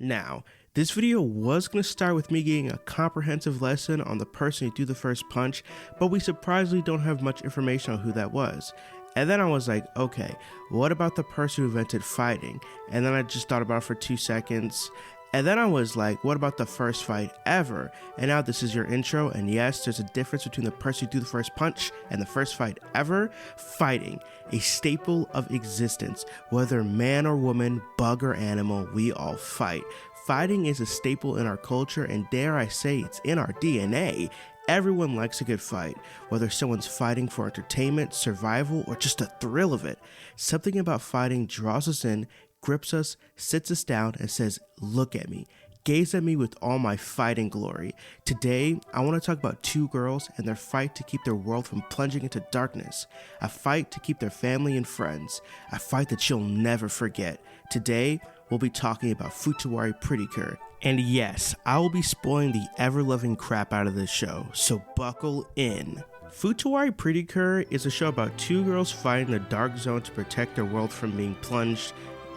Now, this video was going to start with me getting a comprehensive lesson on the person who threw the first punch, but we surprisingly don't have much information on who that was. And then I was like, okay, what about the person who invented fighting? And then I just thought about it for 2 seconds. And then I was like, what about the first fight ever? And now this is your intro, and yes, there's a difference between the person who threw the first punch and the first fight ever. Fighting, a staple of existence. Whether man or woman, bug or animal, we all fight. Fighting is a staple in our culture, and dare I say it's in our DNA. Everyone likes a good fight, whether someone's fighting for entertainment, survival, or just the thrill of it. Something about fighting draws us in, grips us, sits us down, and says, look at me. Gaze at me with all my fighting glory. Today, I want to talk about two girls and their fight to keep their world from plunging into darkness. A fight to keep their family and friends. A fight that you'll never forget. Today, we'll be talking about Futari Pretty Cure. And yes, I will be spoiling the ever-loving crap out of this show, so buckle in. Futari Pretty Cure is a show about two girls fighting the dark zone to protect their world from being plunged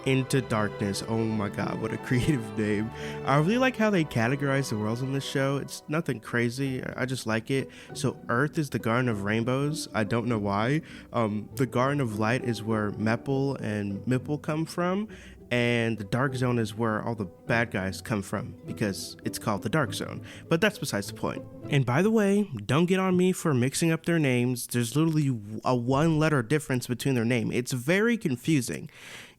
into darkness. Oh my god, what a creative name. I really like how they categorize the worlds in this show. It's nothing crazy, I just like it. So Earth is the Garden of Rainbows. I don't know why. The Garden of Light is where Meppel and Mipple come from, and the Dark Zone is where all the bad guys come from, because it's called the Dark Zone. But that's besides the point. And by the way, don't get on me for mixing up their names. There's literally a one-letter difference between their name. It's very confusing.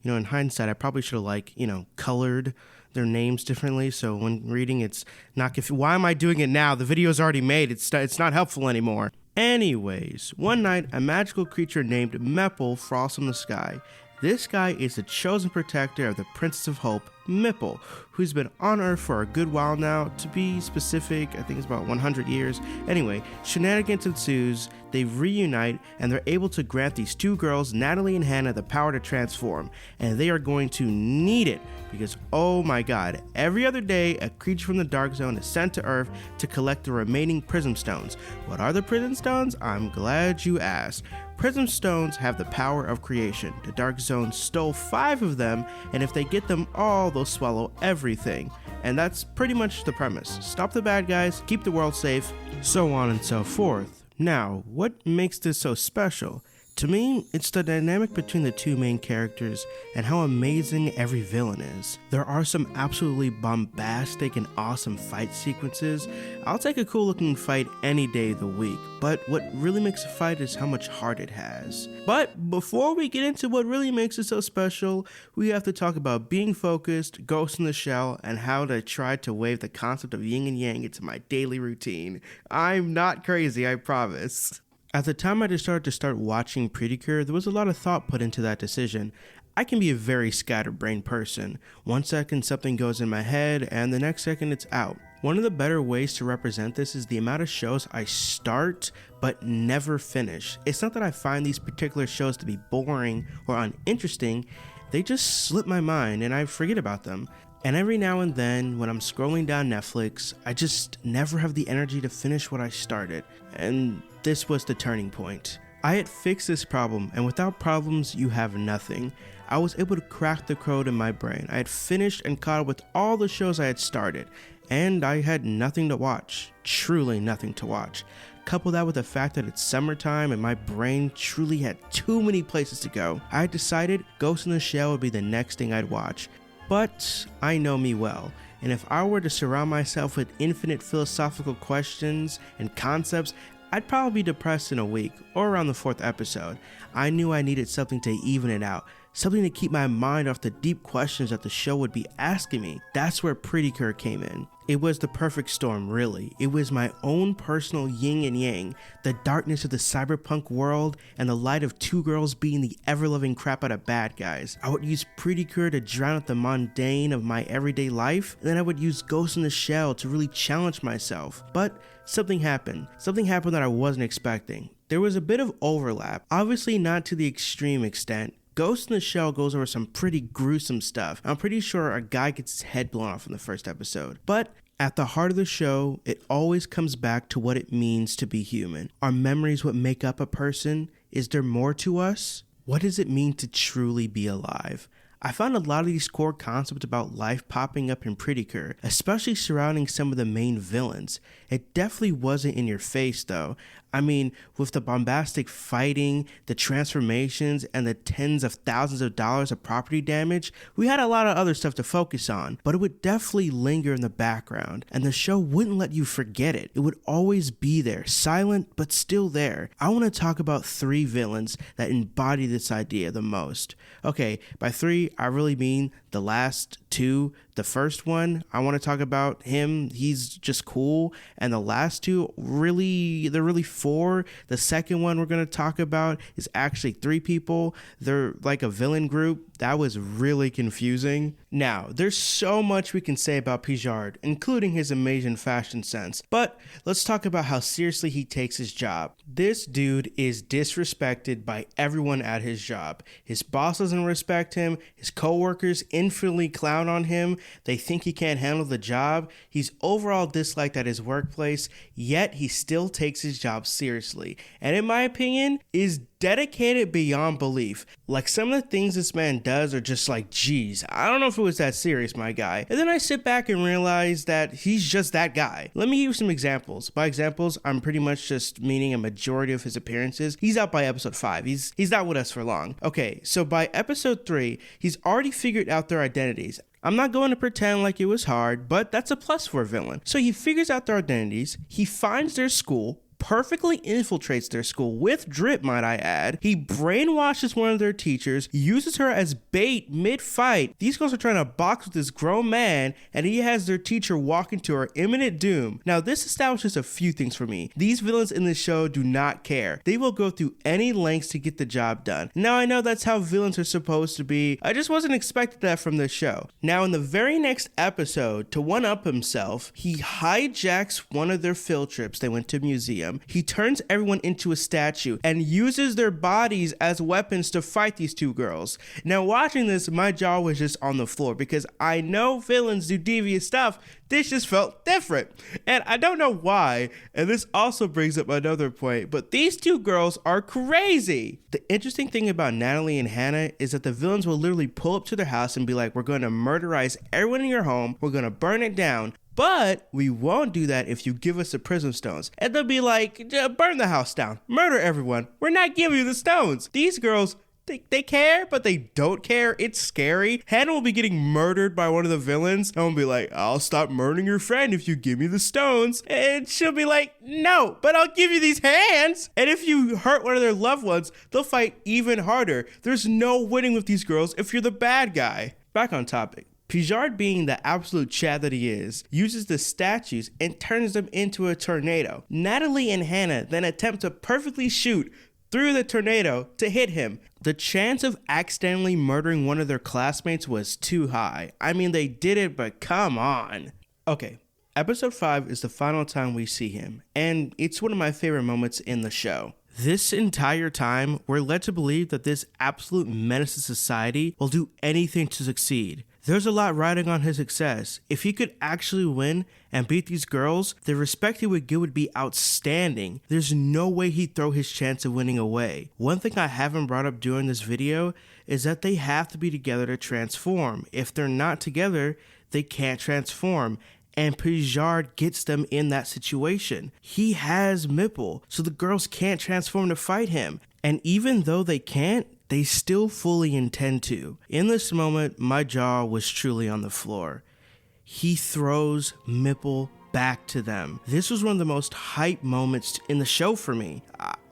You know, in hindsight, I probably should have, colored their names differently. So when reading, it's not confusing. Why am I doing it now? The video's already made. It's not helpful anymore. Anyways, one night, a magical creature named Meppel frosts in the sky. This guy is the chosen protector of the Princess of Hope, Mipple, who's been on Earth for a good while now. To be specific, I think it's about 100 years. Anyway, shenanigans ensues, they reunite, and they're able to grant these two girls, Natalie and Hannah, the power to transform. And they are going to need it, because oh my god, every other day, a creature from the Dark Zone is sent to Earth to collect the remaining Prism Stones. What are the Prism Stones? I'm glad you asked. Prism Stones have the power of creation. The Dark Zone stole 5 of them, and if they get them all, they'll swallow everything. And that's pretty much the premise. Stop the bad guys, keep the world safe, so on and so forth. Now, what makes this so special? To me, it's the dynamic between the two main characters and how amazing every villain is. There are some absolutely bombastic and awesome fight sequences. I'll take a cool looking fight any day of the week, but what really makes a fight is how much heart it has. But before we get into what really makes it so special, we have to talk about being focused, Ghost in the Shell, and how to try to wave the concept of yin and yang into my daily routine. I'm not crazy, I promise. At the time I decided to start watching Pretty Cure, there was a lot of thought put into that decision. I can be a very scatterbrained person. One second something goes in my head, and the next second it's out. One of the better ways to represent this is the amount of shows I start but never finish. It's not that I find these particular shows to be boring or uninteresting, they just slip my mind and I forget about them. And every now and then, when I'm scrolling down Netflix, I just never have the energy to finish what I started. And this was the turning point. I had fixed this problem, and without problems, you have nothing. I was able to crack the code in my brain. I had finished and caught up with all the shows I had started, and I had nothing to watch. Truly nothing to watch. Couple that with the fact that it's summertime and my brain truly had too many places to go, I had decided Ghost in the Shell would be the next thing I'd watch. But I know me well, and if I were to surround myself with infinite philosophical questions and concepts, I'd probably be depressed in a week, or around the 4th episode. I knew I needed something to even it out, something to keep my mind off the deep questions that the show would be asking me. That's where Pretty Cure came in. It was the perfect storm, really. It was my own personal yin and yang, the darkness of the cyberpunk world and the light of two girls beating the ever-loving crap out of bad guys. I would use Pretty Cure to drown out the mundane of my everyday life, and then I would use Ghost in the Shell to really challenge myself. But something happened that I wasn't expecting. There was a bit of overlap, obviously not to the extreme extent. Ghost in the Shell goes over some pretty gruesome stuff. I'm pretty sure a guy gets his head blown off in the first episode. But at the heart of the show, it always comes back to what it means to be human. Are memories what make up a person? Is there more to us? What does it mean to truly be alive? I found a lot of these core concepts about life popping up in Pretty Cure, especially surrounding some of the main villains. It definitely wasn't in your face though. I mean, with the bombastic fighting, the transformations, and the tens of thousands of dollars of property damage, we had a lot of other stuff to focus on, but it would definitely linger in the background, and the show wouldn't let you forget it. It would always be there, silent, but still there. I want to talk about 3 villains that embody this idea the most. Okay, by 3, I really mean the last 2. The first one, I want to talk about him. He's just cool. And the last 2, they're really 4. The second one we're going to talk about is actually 3 people. They're like a villain group. That was really confusing. Now, there's so much we can say about Pisard, including his amazing fashion sense, but let's talk about how seriously he takes his job. This dude is disrespected by everyone at his job. His boss doesn't respect him, his coworkers infinitely clown on him, they think he can't handle the job, he's overall disliked at his workplace, yet he still takes his job seriously, and in my opinion, is dedicated beyond belief. Like, some of the things this man does are just like, geez, I don't know if it was that serious, my guy. And then I sit back and realize that he's just that guy. Let me give you some examples. By examples, I'm pretty much just meaning a majority of his appearances. He's out by episode 5. He's not with us for long. Okay, so by episode 3, he's already figured out their identities. I'm not going to pretend like it was hard, but that's a plus for a villain. So he figures out their identities, he finds their school, perfectly infiltrates their school with drip, might I add. He brainwashes one of their teachers, uses her as bait mid-fight. These girls are trying to box with this grown man, and he has their teacher walk into her imminent doom. Now, this establishes a few things for me. These villains in this show do not care. They will go through any lengths to get the job done. Now, I know that's how villains are supposed to be. I just wasn't expecting that from this show. Now, in the very next episode, to one-up himself, he hijacks one of their field trips. They went to a museum. He turns everyone into a statue and uses their bodies as weapons to fight these 2 girls. Now, watching this, my jaw was just on the floor because I know villains do devious stuff. This just felt different. And I don't know why. And this also brings up another point, but these 2 girls are crazy. The interesting thing about Natalie and Hannah is that the villains will literally pull up to their house and be like, we're going to murderize everyone in your home. We're going to burn it down. But we won't do that if you give us the prism stones. And they'll be like, burn the house down, murder everyone. We're not giving you the stones. These girls, they care, but they don't care. It's scary. Hannah will be getting murdered by one of the villains. And we'll be like, I'll stop murdering your friend if you give me the stones. And she'll be like, no, but I'll give you these hands. And if you hurt one of their loved ones, they'll fight even harder. There's no winning with these girls if you're the bad guy. Back on topic. Pisard, being the absolute Chad that he is, uses the statues and turns them into a tornado. Natalie and Hannah then attempt to perfectly shoot through the tornado to hit him. The chance of accidentally murdering one of their classmates was too high. I mean, they did it, but come on. Okay, episode 5 is the final time we see him, and it's one of my favorite moments in the show. This entire time, we're led to believe that this absolute menace to society will do anything to succeed. There's a lot riding on his success. If he could actually win and beat these girls, the respect he would get would be outstanding. There's no way he'd throw his chance of winning away. One thing I haven't brought up during this video is that they have to be together to transform. If they're not together, they can't transform. And Pisard gets them in that situation. He has Mipple, so the girls can't transform to fight him. And even though they can't, they still fully intend to. In this moment, my jaw was truly on the floor. He throws Mipple back to them. This was one of the most hype moments in the show for me.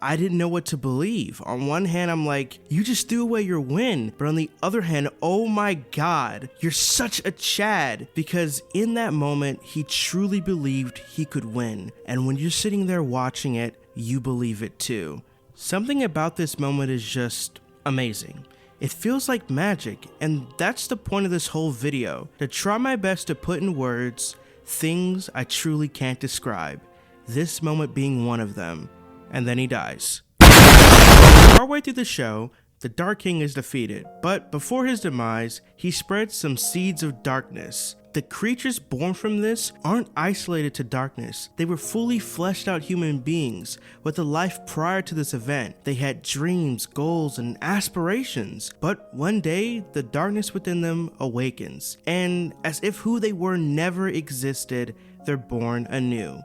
I didn't know what to believe. On one hand, I'm like, you just threw away your win. But on the other hand, oh my God, you're such a Chad. Because in that moment, he truly believed he could win. And when you're sitting there watching it, you believe it too. Something about this moment is just amazing. It feels like magic, and that's the point of this whole video, to try my best to put in words things I truly can't describe, this moment being one of them, and then he dies. Partway through the show, the Dark King is defeated, but before his demise, he spreads some seeds of darkness. The creatures born from this aren't isolated to darkness. They were fully fleshed out human beings with a life prior to this event. They had dreams, goals, and aspirations. But one day, the darkness within them awakens. And as if who they were never existed, they're born anew.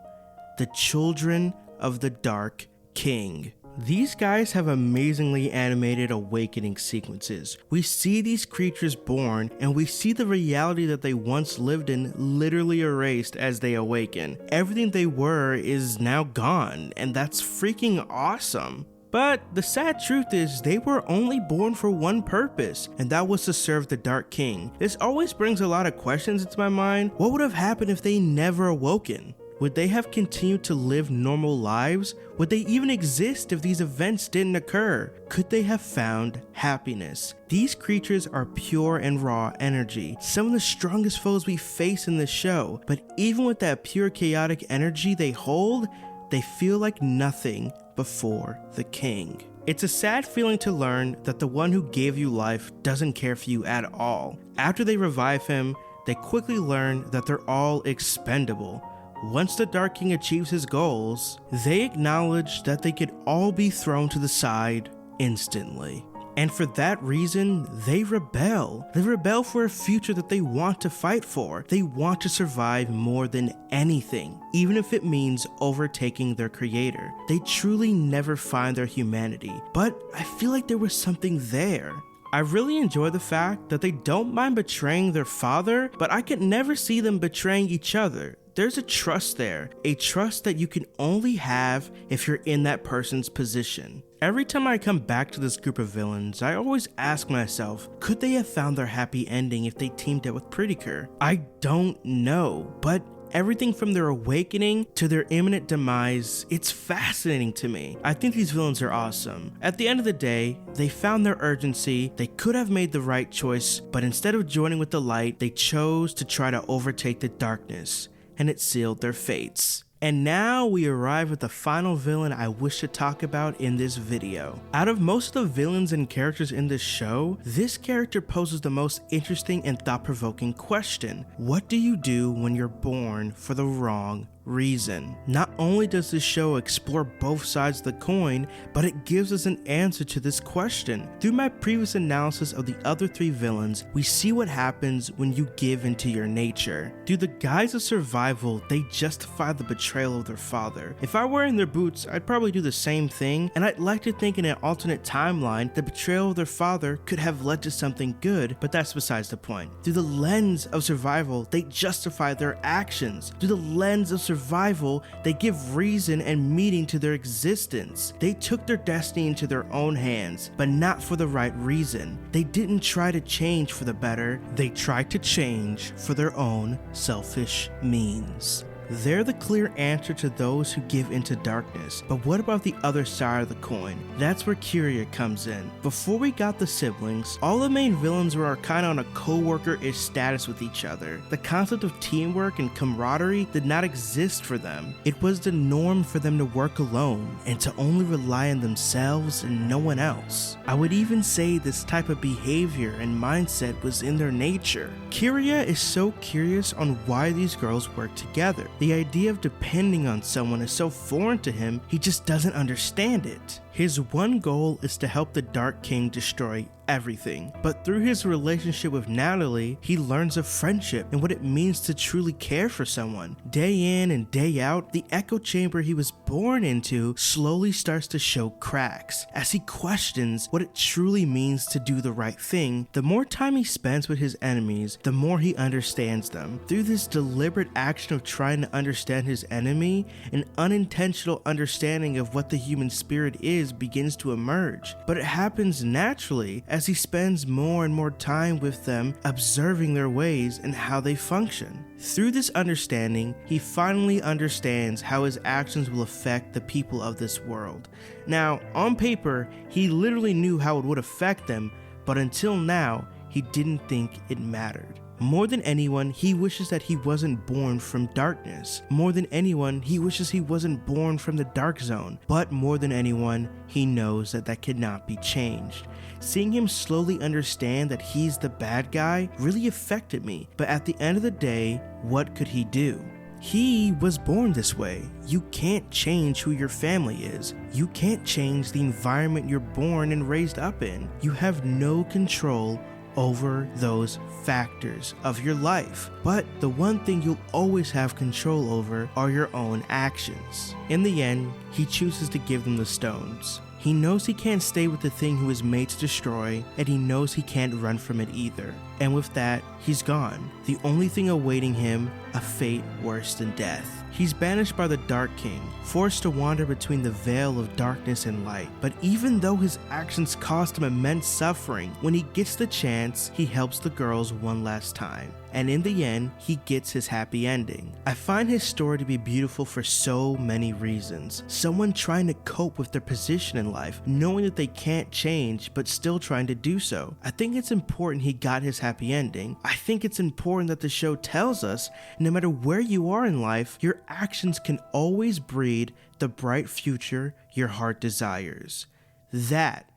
The children of the Dark King. These guys have amazingly animated awakening sequences. We see these creatures born, and we see the reality that they once lived in literally erased as they awaken. Everything they were is now gone, and that's freaking awesome. But the sad truth is they were only born for one purpose, and that was to serve the Dark King. This always brings a lot of questions into my mind. What would have happened if they never awoken? Would they have continued to live normal lives? Would they even exist if these events didn't occur? Could they have found happiness? These creatures are pure and raw energy, some of the strongest foes we face in this show, but even with that pure chaotic energy they hold, they feel like nothing before the king. It's a sad feeling to learn that the one who gave you life doesn't care for you at all. After they revive him, they quickly learn that they're all expendable. Once the Dark King achieves his goals, they acknowledge that they could all be thrown to the side instantly. And for that reason, they rebel. They rebel for a future that they want to fight for. They want to survive more than anything, even if it means overtaking their creator. They truly never find their humanity, but I feel like there was something there. I really enjoy the fact that they don't mind betraying their father, but I could never see them betraying each other. There's a trust there, a trust that you can only have if you're in that person's position. Every time I come back to this group of villains, I always ask myself, could they have found their happy ending if they teamed up with Prettycur? I don't know, but everything from their awakening to their imminent demise, it's fascinating to me. I think these villains are awesome. At the end of the day, they found their urgency, they could have made the right choice, but instead of joining with the light, they chose to try to overtake the darkness, and it sealed their fates. And now we arrive at the final villain I wish to talk about in this video. Out of most of the villains and characters in this show, this character poses the most interesting and thought-provoking question. What do you do when you're born for the wrong reason? Not only does this show explore both sides of the coin, but it gives us an answer to this question. Through my previous analysis of the other three villains, we see what happens when you give into your nature. Through the guise of survival, they justify the betrayal of their father. If I were in their boots, I'd probably do the same thing, and I'd like to think in an alternate timeline, the betrayal of their father could have led to something good, but that's besides the point. Through the lens of survival, they justify their actions. Through the lens of survival, they give reason and meaning to their existence. They took their destiny into their own hands, but not for the right reason. They didn't try to change for the better, they tried to change for their own selfish means. They're the clear answer to those who give into darkness. But what about the other side of the coin? That's where Kyria comes in. Before we got the siblings, all the main villains were kind of on a co-worker-ish status with each other. The concept of teamwork and camaraderie did not exist for them. It was the norm for them to work alone and to only rely on themselves and no one else. I would even say this type of behavior and mindset was in their nature. Kyria is so curious on why these girls work together. The idea of depending on someone is so foreign to him, he just doesn't understand it. His one goal is to help the Dark King destroy everything, but through his relationship with Natalie, he learns of friendship and what it means to truly care for someone. Day in and day out, the echo chamber he was born into slowly starts to show cracks. As he questions what it truly means to do the right thing, the more time he spends with his enemies, the more he understands them. Through this deliberate action of trying to understand his enemy, an unintentional understanding of what the human spirit is begins to emerge, but it happens naturally as he spends more and more time with them, observing their ways and how they function. Through this understanding, he finally understands how his actions will affect the people of this world. Now, on paper, he literally knew how it would affect them, but until now, he didn't think it mattered. More than anyone, he wishes that he wasn't born from darkness. More than anyone, he wishes he wasn't born from the dark zone. But more than anyone, he knows that that cannot be changed. Seeing him slowly understand that he's the bad guy really affected me, but at the end of the day, what could he do? He was born this way. You can't change who your family is. You can't change the environment you're born and raised up in. You have no control over those factors of your life. But the one thing you'll always have control over are your own actions. In the end, he chooses to give them the stones. He knows he can't stay with the thing he was made to destroy, and he knows he can't run from it either. And with that, he's gone. The only thing awaiting him, a fate worse than death. He's banished by the Dark King, forced to wander between the veil of darkness and light. But even though his actions cost him immense suffering, when he gets the chance, he helps the girls one last time. And in the end, he gets his happy ending. I find his story to be beautiful for so many reasons. Someone trying to cope with their position in life, knowing that they can't change, but still trying to do so. I think it's important he got his happy ending. I think it's important that the show tells us, no matter where you are in life, your actions can always breed the bright future your heart desires. That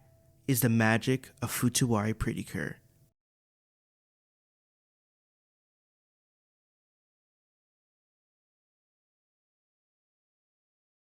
is the magic of Futari Pretty Cure.